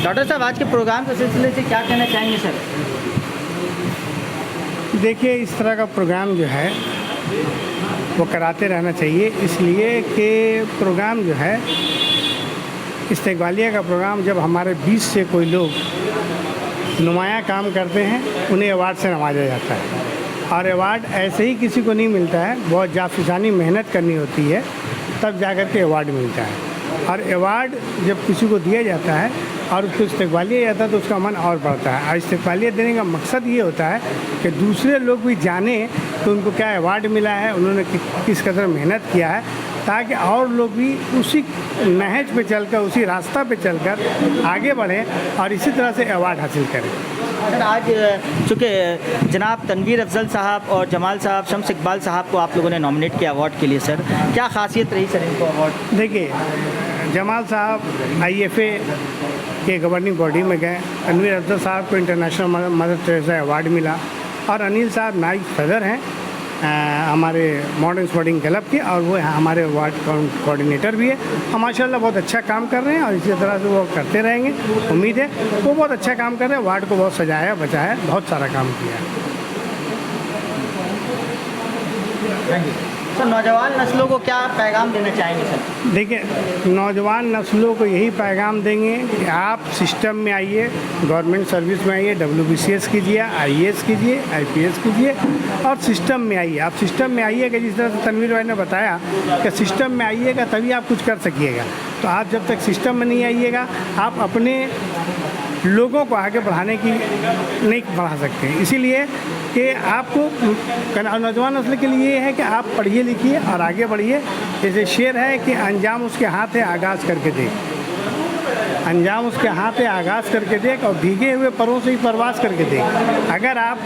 Doctor साहब, आज के प्रोग्राम के सिलसिले से क्या कहना चाहेंगे सर? देखिए, इस तरह का प्रोग्राम जो है वो कराते रहना चाहिए, इसलिए कि प्रोग्राम जो है इस्तेक़बालिया का प्रोग्राम, जब हमारे बीच से कोई लोग नुमायाँ काम करते हैं उन्हें अवार्ड से नवाजा जाता है। और अवार्ड ऐसे ही किसी को नहीं मिलता है, बहुत जासूसानी मेहनत करनी होती है तब जा कर के अवार्ड मिलता है। और अवार्ड जब किसी को दिया जाता है और उसको इस्तेक़बालिया जाता है तो उसका मन और बढ़ता है। और इस्तेक़बालिया देने का मकसद ये होता है कि दूसरे लोग भी जाने तो उनको क्या अवार्ड मिला है, उन्होंने किस कदर मेहनत किया है, ताकि और लोग भी उसी नहज पे चलकर, उसी रास्ता पे चलकर आगे बढ़ें और इसी तरह से अवार्ड हासिल करें। सर, आज चूँकि जनाब तनवीर अफजल साहब और जमाल साहब, शम्स इकबाल साहब को आप लोगों ने नॉमिनेट किया अवार्ड के लिए, सर क्या खासियत रही सर इनको अवार्ड? देखिए, जमाल साहब IFA के गवर्निंग बॉडी में गए, तनवीर अफजल साहब को इंटरनेशनल मदर टेरेसा अवार्ड मिला और अनिल साहब नाइब सदर हैं हमारे मॉडर्न स्पोर्टिंग क्लब के, और वो हमारे वार्ड कोऑर्डिनेटर भी है। और माशाल्लाह बहुत अच्छा काम कर रहे हैं और इसी तरह से वो करते रहेंगे। उम्मीद है वो बहुत अच्छा काम कर रहे हैं, वार्ड को बहुत सजाया बचाया, बहुत सारा काम किया है। सर, नौजवान नस्लों को क्या पैगाम देना चाहेंगे सर? देखिए, नौजवान नस्लों को यही पैगाम देंगे कि आप सिस्टम में आइए, गवर्नमेंट सर्विस में आइए, WBCS कीजिए, IAS कीजिए, IPS कीजिए और सिस्टम में आइए। आप सिस्टम में आइएगा, जिस तरह से तनवीर भाई ने बताया कि सिस्टम में आइएगा तभी आप कुछ कर सकिएगा। तो आप जब तक सिस्टम में नहीं आइएगा, आप अपने लोगों को आगे बढ़ाने की नहीं बढ़ा सकते। इसीलिए कि आपको नौजवान नस्ल के लिए ये है कि आप पढ़िए लिखिए और आगे बढ़िए। जैसे शेर है कि अंजाम उसके हाथ है आगाज़ करके देख, अंजाम उसके हाथ है आगाज़ करके देख और भीगे हुए परों से ही परवाज़ करके देख। अगर आप,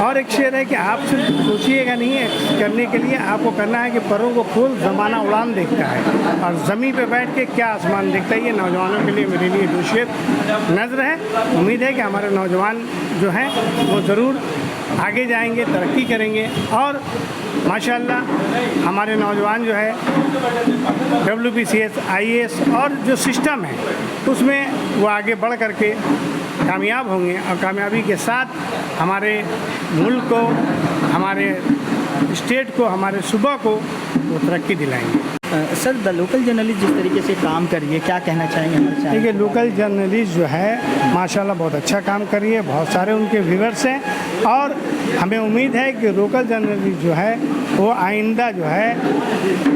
और एक शेर है कि आप सिर्फ सोचिएगा नहीं है करने के लिए, आपको करना है कि परों को खोल ज़माना उड़ान देखता है और ज़मीन पे बैठ के क्या आसमान देखता है। ये नौजवानों के लिए, मेरे लिए दो शेर नज़र है। उम्मीद है कि हमारे नौजवान जो हैं वो ज़रूर आगे जाएंगे, तरक्की करेंगे और माशाल्लाह हमारे नौजवान जो है WBCS, IAS और जो सिस्टम है उसमें वो आगे बढ़ करके कामयाब होंगे और कामयाबी के साथ हमारे मुल्क को, हमारे स्टेट को, हमारे सूबा को वो तरक्की दिलाएंगे। सर, द लोकल जर्नलिस्ट जिस तरीके से काम कर रही है, क्या कहना चाहेंगे हमारे? देखिए, लोकल जर्नलिस्ट जो है माशाल्लाह बहुत अच्छा काम कर रही है, बहुत सारे उनके व्यूअर्स हैं और हमें उम्मीद है कि लोकल जर्नलिस्ट जो है वो आइंदा जो है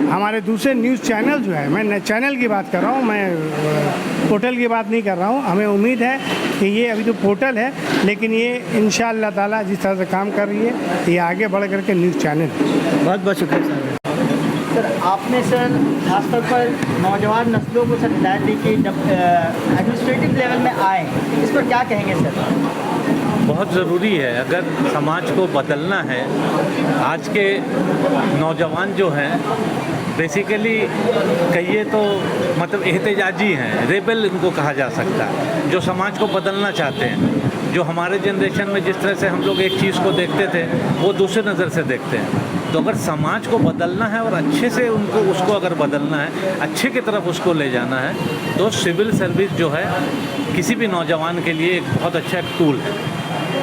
हमारे दूसरे न्यूज़ चैनल जो है, मैं चैनल की बात कर रहा हूँ, मैं पोर्टल की बात नहीं कर रहा हूँ। हमें उम्मीद है कि ये अभी तो पोर्टल है, लेकिन ये इंशाअल्लाह ताला जिस तरह से काम कर रही है ये आगे बढ़ करके न्यूज़ चैनल। बहुत बहुत शुक्रिया सर। सर, आपने सर खासतौर पर नौजवान नस्लों को सर हिदायत दी कि जब एडमिनिस्ट्रेटिव लेवल में आए, इस पर क्या कहेंगे सर? बहुत ज़रूरी है। अगर समाज को बदलना है, आज के नौजवान जो हैं बेसिकली कहिए तो मतलब एहतजाजी हैं, रेबल इनको कहा जा सकता है, जो समाज को बदलना चाहते हैं। जो हमारे जनरेशन में जिस तरह से हम लोग एक चीज़ को देखते थे वो दूसरे नज़र से देखते हैं। तो अगर समाज को बदलना है और अच्छे से उसको अगर बदलना है, अच्छे की तरफ उसको ले जाना है, तो सिविल सर्विस जो है किसी भी नौजवान के लिए एक बहुत अच्छा एक टूल है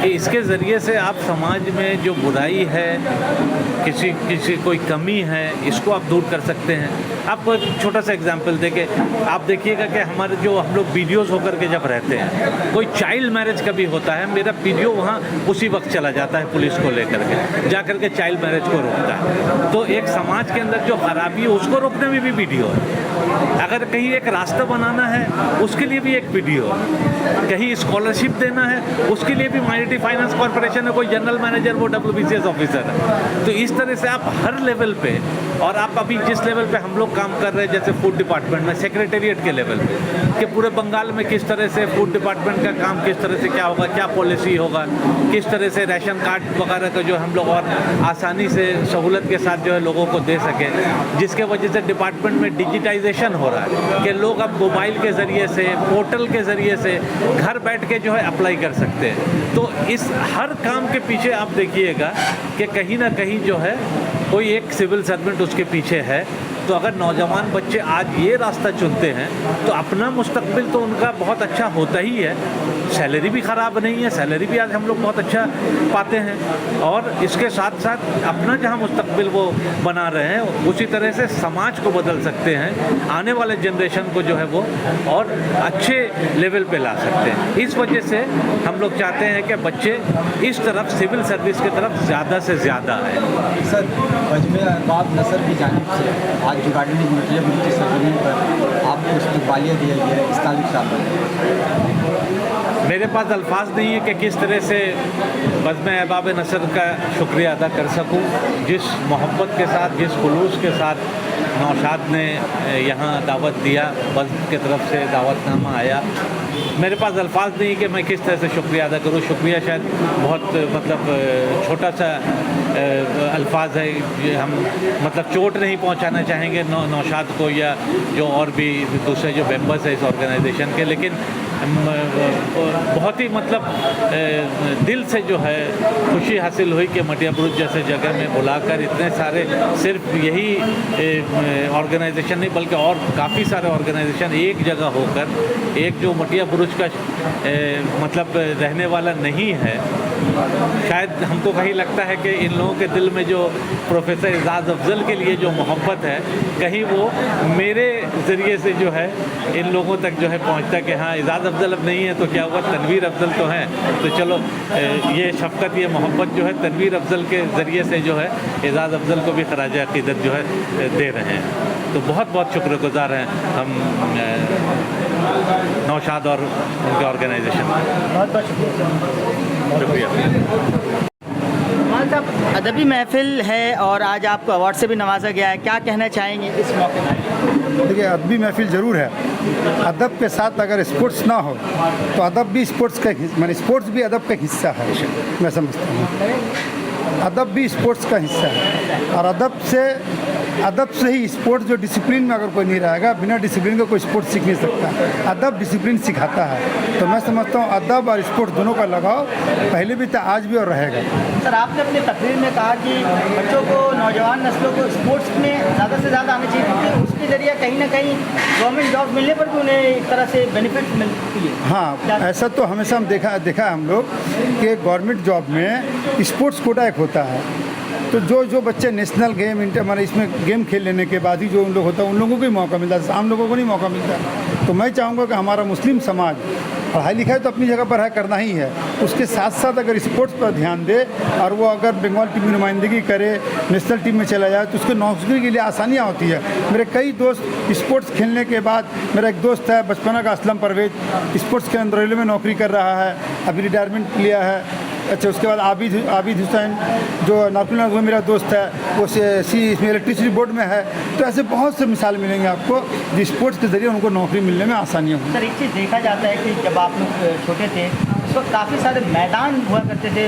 कि इसके ज़रिए से आप समाज में जो बुराई है, किसी कोई कमी है, इसको आप दूर कर सकते हैं। आप छोटा सा एग्जांपल देके आप देखिएगा कि हमारे जो हम लोग वीडियोज़ होकर के जब रहते हैं, कोई चाइल्ड मैरिज का भी होता है, मेरा वीडियो वहाँ उसी वक्त चला जाता है पुलिस को लेकर के, जा कर के चाइल्ड मैरिज को रोकता है। तो एक समाज के अंदर जो खराबी है उसको रोकने में भी वीडियो है। अगर कहीं एक रास्ता बनाना है उसके लिए भी एक वीडियो है, कहीं स्कॉलरशिप देना है उसके लिए भी माइनॉरिटी फाइनेंस कॉर्पोरेशन में कोई जनरल मैनेजर वो WBCS ऑफिसर है। तो इस तरह से आप हर लेवल पे, और आप अभी जिस लेवल पे हम लोग काम कर रहे हैं जैसे फूड डिपार्टमेंट में सेक्रेटेरिएट के लेवल पे, कि पूरे बंगाल में किस तरह से फूड डिपार्टमेंट का काम किस तरह से क्या होगा, क्या पॉलिसी होगा, किस तरह से राशन कार्ड वगैरह का जो हम लोग और आसानी से सहूलत के साथ जो है लोगों को दे सकें, जिसके वजह से डिपार्टमेंट में डिजिटाइजेशन हो रहा है कि लोग अब मोबाइल के ज़रिए से, पोर्टल के ज़रिए से घर बैठ के जो है अप्लाई कर सकते हैं। तो इस हर काम के पीछे आप देखिएगा कि कहीं ना कहीं जो है कोई एक सिविल सर्वेंट उसके पीछे है तो अगर नौजवान बच्चे आज ये रास्ता चुनते हैं तो अपना मुस्तकबिल तो उनका बहुत अच्छा होता ही है, सैलरी भी ख़राब नहीं है, सैलरी भी आज हम लोग बहुत अच्छा पाते हैं, और इसके साथ साथ अपना जहाँ मुस्तकबिल वो बना रहे हैं उसी तरह से समाज को बदल सकते हैं, आने वाले जनरेशन को जो है वो और अच्छे लेवल पे ला सकते हैं। इस वजह से हम लोग चाहते हैं कि बच्चे इस तरफ सिविल सर्विस की तरफ ज़्यादा से ज़्यादा आए। सर, अजमेर अरबाब नसर की जानिब से आज जुगाड़ी मीडिया की सरजमीन पर आपको इस्तकबालिया दिया गया है, इस ताल्लुक से आप मेरे पास अल्फाज नहीं है कि किस तरह से बज़्म अहबाब नसर का शुक्रिया अदा कर सकूं, जिस मोहब्बत के साथ, जिस खुलूस के साथ नौशाद ने यहाँ दावत दिया, बज़्म की तरफ से दावतनामा आया, मेरे पास अल्फाज नहीं कि मैं किस तरह से शुक्रिया अदा करूँ। शुक्रिया शायद बहुत मतलब छोटा सा अल्फाज है, हम मतलब चोट नहीं पहुंचाना चाहेंगे नौशाद को या जो और भी दूसरे जो मेंबर्स हैं इस ऑर्गेनाइजेशन के, लेकिन बहुत ही मतलब दिल से जो है खुशी हासिल हुई कि मटिया बुरुज जैसे जगह में बुलाकर इतने सारे, सिर्फ यही ऑर्गेनाइजेशन नहीं बल्कि और काफ़ी सारे ऑर्गेनाइजेशन एक जगह होकर, एक जो मटिया बुरुज का मतलब रहने वाला नहीं है, शायद हमको कहीं लगता है कि इन लोगों के दिल में जो प्रोफेसर एजाज़ अफजल के लिए जो मोहब्बत है, कहीं वो मेरे ज़रिए से जो है इन लोगों तक जो है पहुंचता कि हाँ एजाज़ अफजल अब नहीं है तो क्या हुआ, तनवीर अफजल तो हैं, तो चलो ये शफ़क़त, ये मोहब्बत जो है तनवीर अफजल के ज़रिए से जो है एजाज़ अफजल को भी खराज अक़ीदत जो है दे रहे हैं। तो बहुत बहुत शुक्रगुज़ार हैं हम नौशाद और उनके ऑर्गेनाइजेशन। बहुत बहुत शुक्रिया। मान साहब, अदबी महफिल है और आज आपको अवार्ड से भी नवाजा गया है, क्या कहना चाहेंगे इस मौके पर? देखिए, अदबी महफिल ज़रूर है। अदब के साथ अगर स्पोर्ट्स ना हो तो अदब भी स्पोर्ट्स का माने स्पोर्ट्स भी अदब का हिस्सा है, मैं समझता हूँ। अदब भी स्पोर्ट्स का हिस्सा है, और अदब से ही स्पोर्ट्स, जो डिसिप्लिन में अगर कोई नहीं रहेगा, बिना डिसिप्लिन का कोई स्पोर्ट्स सीख नहीं सकता। अदब डिसिप्लिन सिखाता है, तो मैं समझता हूँ अदब और स्पोर्ट्स दोनों का लगाव पहले भी था, आज भी और रहेगा। सर, आपने अपनी तकरीर में कहा कि बच्चों को, नौजवान नस्लों को स्पोर्ट्स में ज़्यादा से ज़्यादा आना चाहिए, क्योंकि उसके ज़रिए कहीं ना कहीं गवर्नमेंट जॉब मिलने पर भी उन्हें एक तरह से बेनिफिट मिलती है। हाँ, ऐसा तो हमेशा हम देखा है हम लोग कि गवर्नमेंट जॉब में स्पोर्ट्स कोटा एक होता है, तो जो बच्चे नेशनल गेम हमारे इसमें गेम खेल लेने के बाद ही जो उन लोग होता है, उन लोगों को ही मौका मिलता है, आम लोगों को नहीं मौका मिलता। तो मैं चाहूँगा कि हमारा मुस्लिम समाज पढ़ाई लिखाई तो अपनी जगह पर है, करना ही है, उसके साथ साथ अगर स्पोर्ट्स पर ध्यान दे और वो अगर बंगाल टीम की नुमाइंदगी करे, नेशनल टीम में चला जाए, तो उसको नौकरी के लिए आसानियाँ होती है। मेरे कई दोस्त स्पोर्ट्स खेलने के बाद, मेरा एक दोस्त है बचपना का असलम परवेज, स्पोर्ट्स के अंदर रेलवे में नौकरी कर रहा है, अभी रिटायरमेंट लिया है। अच्छा, उसके बाद आबिद हुसैन जो नागपुर, वो मेरा दोस्त है, वो इसमें इलेक्ट्रिसिटी बोर्ड में है। तो ऐसे बहुत से मिसाल मिलेंगे आपको जो स्पोर्ट्स के ज़रिए उनको नौकरी मिलने में आसानियाँ हों। सर, एक चीज़ देखा जाता है कि जब आप लोग छोटे थे उस वक्त काफ़ी सारे मैदान हुआ करते थे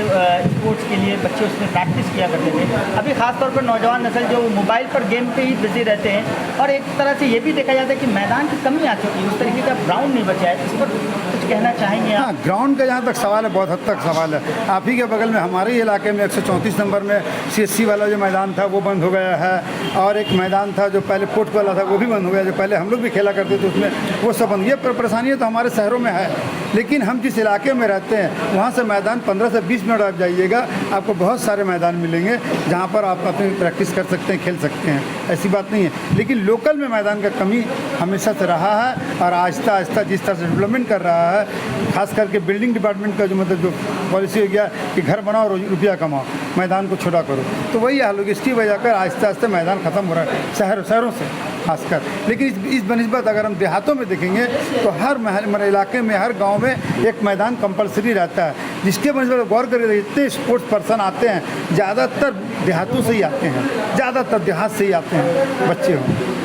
स्पोर्ट्स के लिए, बच्चे उसमें प्रैक्टिस किया करते थे। अभी ख़ासतौर पर नौजवान नस्ल जो मोबाइल पर गेम पे ही बिजी रहते हैं, और एक तरह से ये भी देखा जाता है कि मैदान की कमी आ चुकी है, उस तरीके का ग्राउंड नहीं बचा है। इस पर कुछ कहना चाहेंगे आप? हाँ, ग्राउंड का जहाँ तक सवाल है, बहुत हद तक सवाल है। आप ही के बगल में हमारे ही इलाके में 134 नंबर में CSC वाला जो मैदान था वो बंद हो गया है, और एक मैदान था जो पहले पोर्ट वाला था वो भी बंद हो गया, जो पहले हम लोग भी खेला करते थे उसमें, वो सब बंद। ये परेशानियाँ तो हमारे शहरों में है, लेकिन हम जिस इलाके में रहते हैं वहाँ से मैदान 15 से 20 मिनट आप जाइएगा, आपको बहुत सारे मैदान मिलेंगे जहाँ पर आप अपनी प्रैक्टिस कर सकते हैं, खेल सकते हैं, ऐसी बात नहीं है। लेकिन लोकल में मैदान का कमी हमेशा से रहा है, और आहिस्ता आहिस्ता जिस तरह से डेवलपमेंट कर रहा है, खास करके बिल्डिंग डिपार्टमेंट का जो मतलब जो पॉलिसी हो गया कि घर बनाओ रुपया कमाओ, मैदान को छोटा करो, तो वही हाल होगी। इसकी वजह कर आहिस्ता आहिस्ता मैदान ख़त्म हो रहा है शहरों से खासकर। लेकिन इस बनस्बत अगर हम देहातों में देखेंगे तो हर हमारे इलाके में, हर गांव में एक मैदान कंपलसरी रहता है, जिसके बनस्बत गौर करके इतने स्पोर्ट्स पर्सन आते हैं, ज़्यादातर देहातों से ही आते हैं, ज़्यादातर देहात से ही आते हैं बच्चे हों।